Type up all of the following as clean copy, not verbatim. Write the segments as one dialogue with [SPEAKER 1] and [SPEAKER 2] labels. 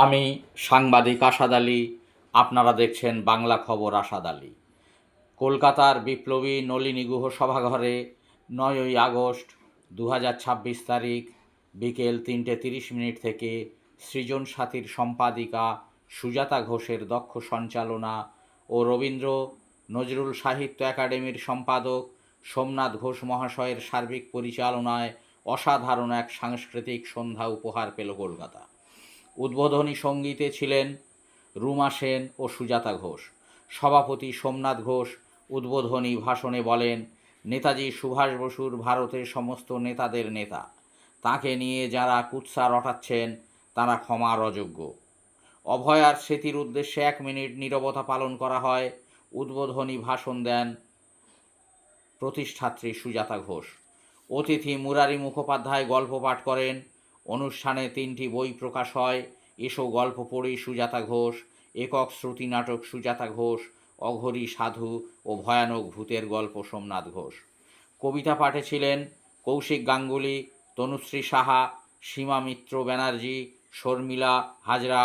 [SPEAKER 1] আমি সাংবাদিক আসাদ আলী। আপনারা দেখছেন বাংলা খবর আসাদ আলী। কলকাতার বিপ্লবী নলিনী গুহ সভাঘরে ৯ই আগস্ট ২০২৬ তারিখ বিকেল ৩:৩০ থেকে সৃজন সাথীর সম্পাদিকা সুজাতা ঘোষের দক্ষ সঞ্চালনা ও রবীন্দ্র নজরুল সাহিত্য একাডেমির সম্পাদক সোমনাথ ঘোষ মহাশয়ের সার্বিক পরিচালনায় অসাধারণ এক সাংস্কৃতিক সন্ধ্যা উপহার পেল কলকাতা। উদ্বোধনী সঙ্গীতে ছিলেন রুমা সেন ও সুজাতা ঘোষ। সভাপতি সোমনাথ ঘোষ উদ্বোধনী ভাষণে বলেন, নেতাজি সুভাষ বসুর ভারতের সমস্ত নেতাদের নেতা। তাকে নিয়ে যারা কুৎসা রটাচ্ছেন তারা ক্ষমার অযোগ্য। অভয়ার স্মৃতির উদ্দেশ্যে 1 মিনিট নীরবতা পালন করা হয়। উদ্বোধনী ভাষণ দেন প্রতিষ্ঠাত্রী সুজাতা ঘোষ। অতিথি মুরারি মুখোপাধ্যায় গল্প পাঠ করেন। অনুষ্ঠানে 3টি বই প্রকাশ হয়। এসো গল্প পড়ি সুজাতা ঘোষ, একক শ্রুতি নাটক সুজাতা ঘোষ, অঘরী সাধু ও ভয়ানক ভূতের গল্প সোমনাথ ঘোষ। কবিতা পাঠে ছিলেন কৌশিক গাঙ্গুলি, তনুশ্রী সাহা, সীমা মিত্র ব্যানার্জি, শর্মিলা হাজরা,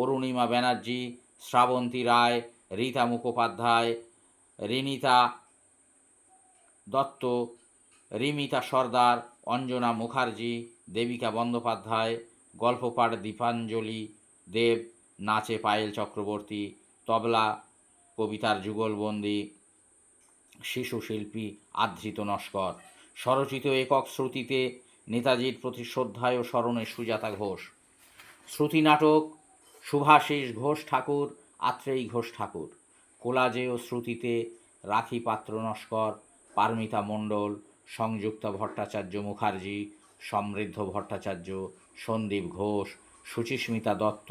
[SPEAKER 1] অরুণিমা ব্যানার্জি, শ্রাবন্তী রায়, রীতা মুখোপাধ্যায়, রিনিতা দত্ত, রিমিতা সর্দার, অঞ্জনা মুখার্জি, দেবিকা বন্দ্যোপাধ্যায়। গল্পপাঠ দীপাঞ্জলি দেব, নাচে পায়েল চক্রবর্তী, তবলা কবিতার যুগলবন্দি শিশুশিল্পী আধৃত নস্কর। স্বরচিত একক শ্রুতিতে নেতাজির প্রতি শ্রদ্ধায় ও স্মরণে সুজাতা ঘোষ। শ্রুতি নাটক শুভাশিস ঘোষ ঠাকুর, আত্রেয়ী ঘোষ ঠাকুর। কোলাজে ও শ্রুতিতে রাখি পাত্র নস্কর, পারমিতা মণ্ডল, সংযুক্তা ভট্টাচার্য মুখার্জি, সমৃদ্ধ ভট্টাচার্য, সন্দীপ ঘোষ, সুচিস্মিতা দত্ত,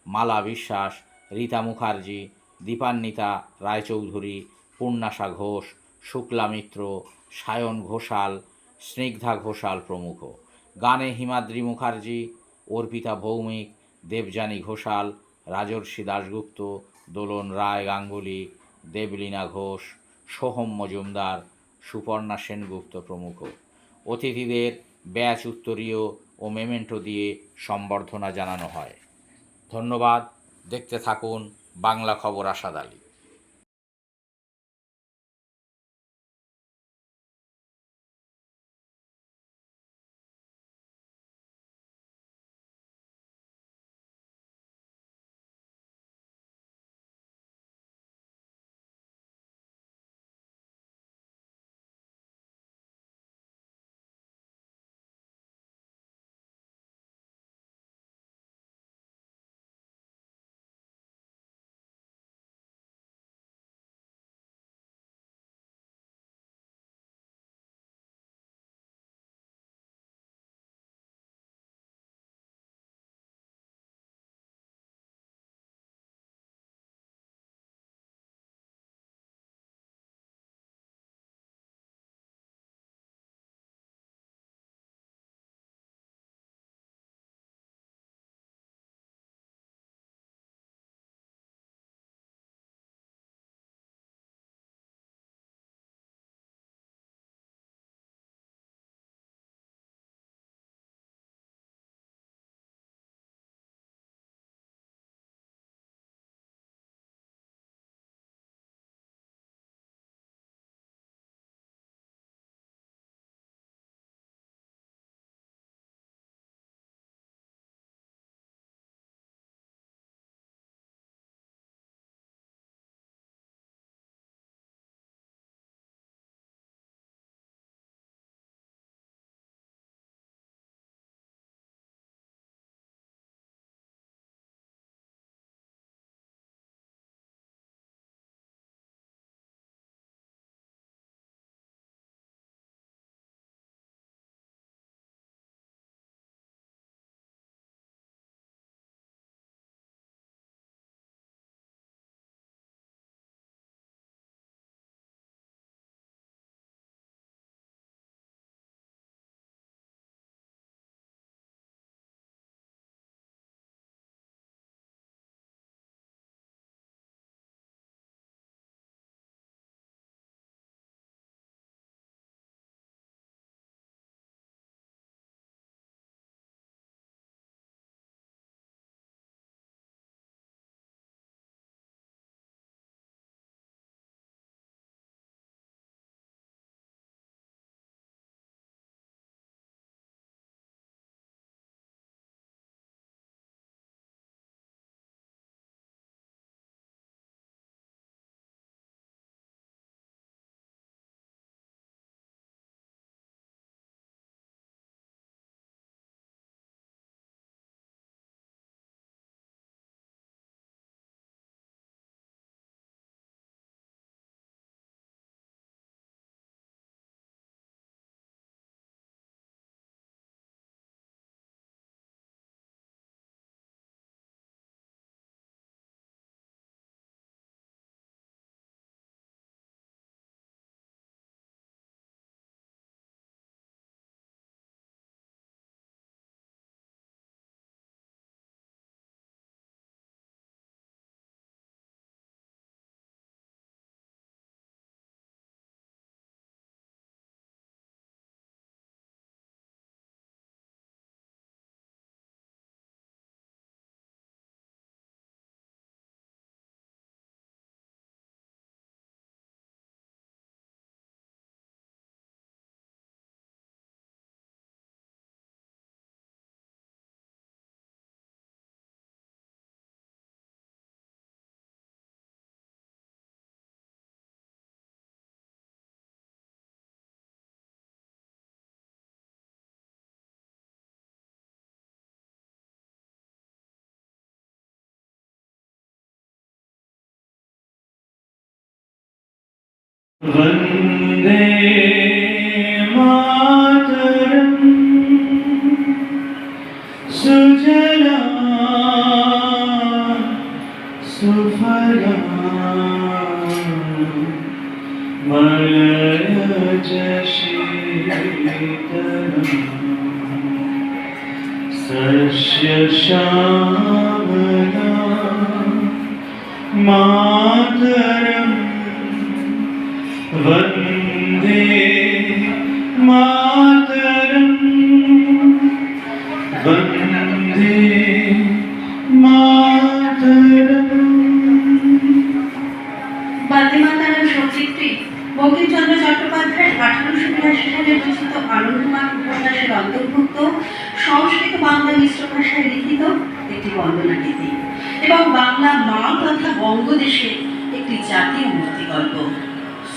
[SPEAKER 1] মালা বিশ্বাস, রীতা মুখার্জি, দীপান্বিতা রায়চৌধুরী, পূর্ণাশা ঘোষ, শুক্লা মিত্র, সায়ন ঘোষাল, স্নিগ্ধা ঘোষাল প্রমুখ। গানে হিমাদ্রি মুখার্জি, অর্পিতা ভৌমিক, দেবযানী ঘোষাল, রাজর্ষি দাশগুপ্ত, দোলন রায় গাঙ্গুলি, দেবলীনা ঘোষ, সোহম মজুমদার, সুপর্ণা সেনগুপ্ত প্রমুখ। অতিথিদের ব্যাচ উত্তরীয় ও মেমেন্টো দিয়ে সম্বর্ধনা জানানো হয়। ধন্যবাদ। দেখতে থাকুন বাংলা খবর আসাদ আলী।
[SPEAKER 2] वन्दे मातरम् सुजला सुफला मलयज शीतलम् सस्य श्यामला मातरम् वन्दे मातरम् वन्दे मातरम्।
[SPEAKER 3] বন্দে মাতরম শোকচিত্রী বঙ্কিমচন্দ্র চট্টোপাধ্যায়ের 1882 সালে রচিত আনন্দমার্গ উপন্যাসের অন্তর্ভুক্ত সংস্কৃত বাংলা মিশ্র ভাষায় লিখিত একটি বন্দনা গীতি এবং বাংলা মা তথা বঙ্গদেশের একটি জাতীয় উন্নতি গল্প।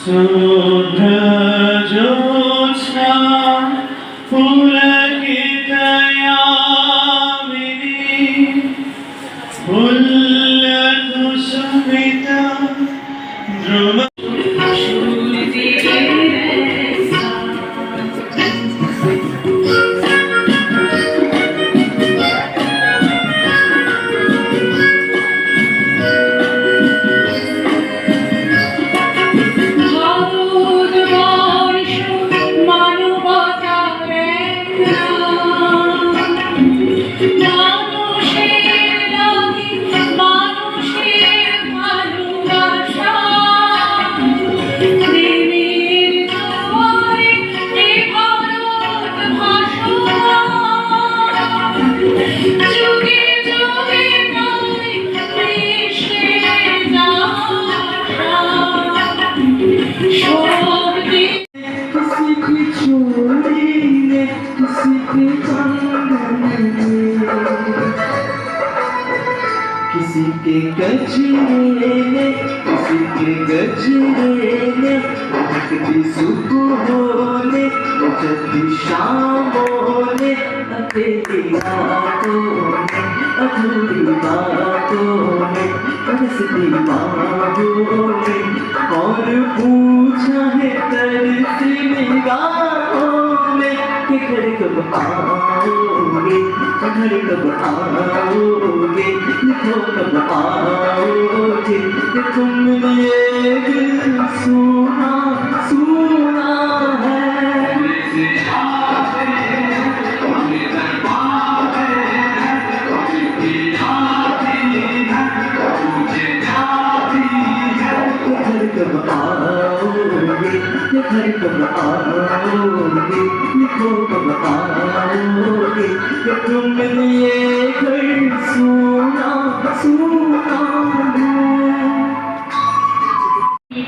[SPEAKER 2] शुभ्रज्योत्स्ना पुलकितयामिनी फुल्लकुसुमिता ध्रुव किसी के गजरे में किसी के गजरे में कभी सुबह होने कभी शाम होने अकेली रातों में अधूरी बातों में तरसती बाहों में और पूछा है तरसी निगाहों में कि घर कब आओगे घर कब आओगे लिखो कब आओगे कि तुमने दिल सुना सुना है घर कब आओगे घर कब आओगे लिखो कब आओगे कि तुमने घर सुना सुना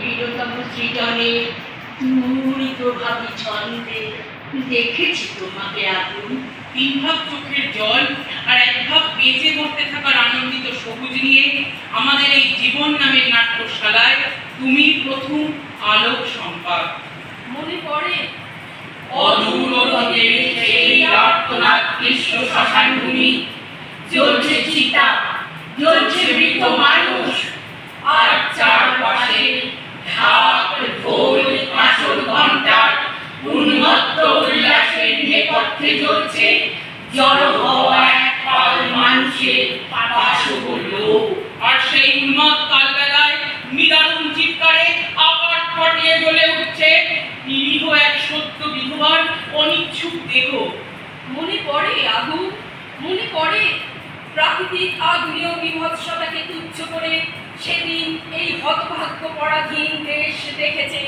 [SPEAKER 3] বীরতম সৃজনে মুহুরি প্রভাবী ছন্দে দেখেছি তোমাকে আগুন।
[SPEAKER 4] 3 ভাগ চোখের জল আর 1 ভাগ বেঁচে মরতে থাকার আনন্দিত সবুজ নিয়ে আমাদের এই জীবন নামের নাট্যশালায় তুমি প্রথম আলোক সম্পাদ।
[SPEAKER 3] মনে পড়ে
[SPEAKER 4] অদূর অতীতে সেই আর্তনাদ কৃষ্ণ শ্মশানভূমি, জ্বলছে চিতা, জ্বলছে মৃত মানুষ, আর চারপাশে ঢাক ঢোল কাঁসর ঘণ্টার উন্মত্ত উল্লাসের নেপথ্যে জ্বলছে জড়ো হওয়া এক পাল মানুষের পাশব লোক। আর সেই উন্মত্ত কালবেলায় নিদারুণ চিৎকারে আকার ফাটিয়ে জ্বলে উঠছে নিরীহ এক সত্য বিধবার অনিচ্ছুক দেহ।
[SPEAKER 3] মনে পড়ে আগুন, মনে পড়ে প্রাকৃতিক আগুনীয় বিভৎসতাকে তুচ্ছ করে সেদিন এই হতভাগ্য পরাধীন দেশ দেখেছে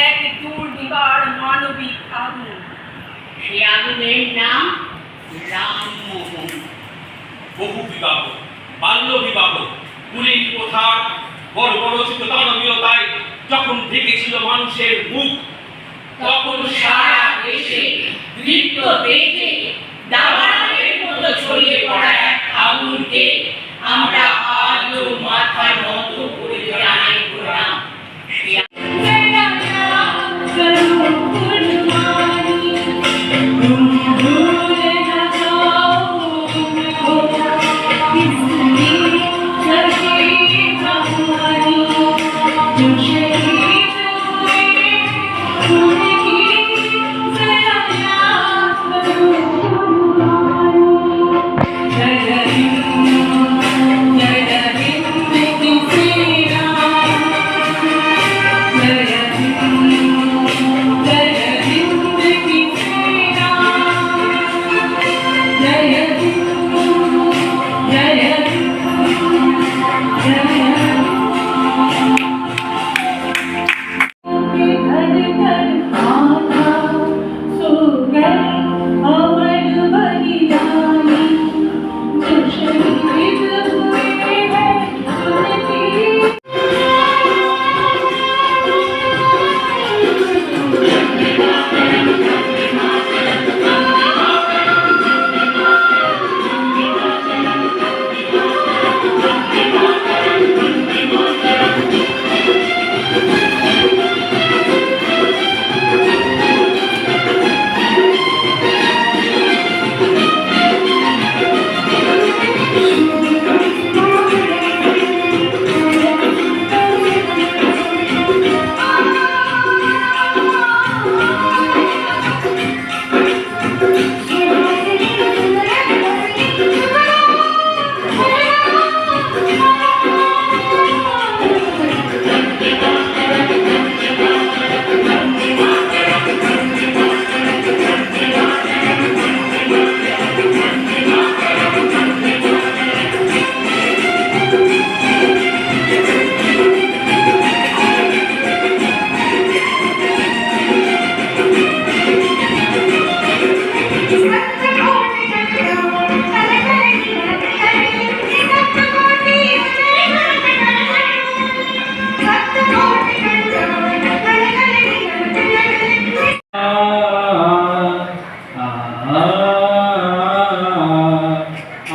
[SPEAKER 3] এক দুর্বিবার মানবিক আগুন। সে আগুনের নাম রামমোহন।
[SPEAKER 5] বহু বিবাহ, বাল্য বিবাহ, কুলীন প্রথার বর্বরোচিত দানবীয়তায় যখন ঢেকেছিল মানুষের মুখ,
[SPEAKER 4] তখন সারা দেশে দৃপ্ত বেগে দাবানলের মতো ছড়িয়ে পড়া এক আগুনকে আমরা আজও মাথার মতো করে জানাই প্রণাম।
[SPEAKER 3] Thank you.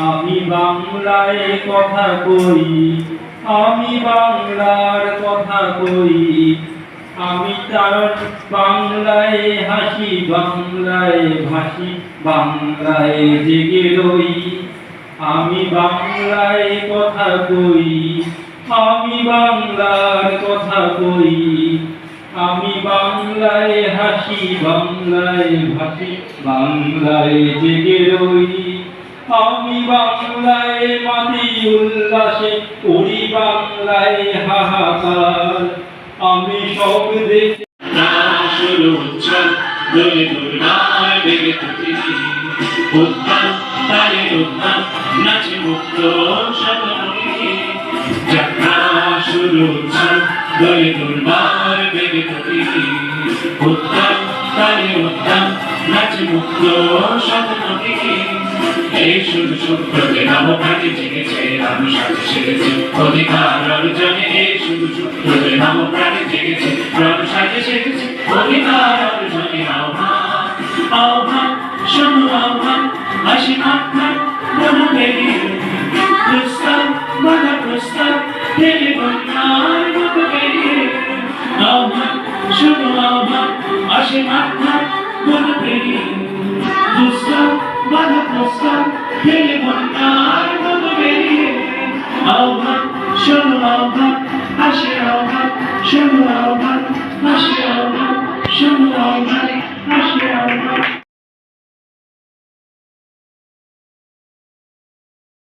[SPEAKER 6] আমি বাংলায় কথা কই, আমি বাংলার কথা কই, আমি তার বাংলায় হাসি, বাংলায় ভাসি, বাংলায় জেগে রই। আমি বাংলায় কথা কই, আমি বাংলার কথা কই, আমি বাংলায় হাসি, বাংলায় ভাসি, বাংলায় জেগে রই। আমি বাংলায় মাতি উল্লাসে করি, বাংলায় হাহাকার, আমি সব দেখে
[SPEAKER 5] শুরু উৎসব দোলে দুর্গার বেগে তুলি উদ্যান তারে উদ্যান নাচে মুক্ত শতমণি যাত্রা শুরু উৎসব দোলে দুর্গার বেগে তুলি উদ্যান তারে উদ্যান নাচে মুক্ত শতমণি এই শুরু শুক্রকে নবপ্রাণে জেগেছে আমি সাথে সেরেছি অধিকার অর্জনে এই শুরু শুক্রকে নবপ্রাণে জেগেছে রণ সাজে সেজেছে অধিকার অর্জনে আহ্বান আহ্বান শোনো আহ্বান হাসি মাথা মনে বেরিয়ে প্রস্তাব বাধা প্রস্তাব ঠেলে বন্যার মতো বেরিয়ে আহ্বান শোনো আহ্বান হাসি মাথা মনে বেরিয়ে প্রস্তাব বাধা প্রস্তাব ঠেলে বন্যার মতো বেরিয়ে আহ্বান শোনো আহ্বান হাসি আহ্বান শোনো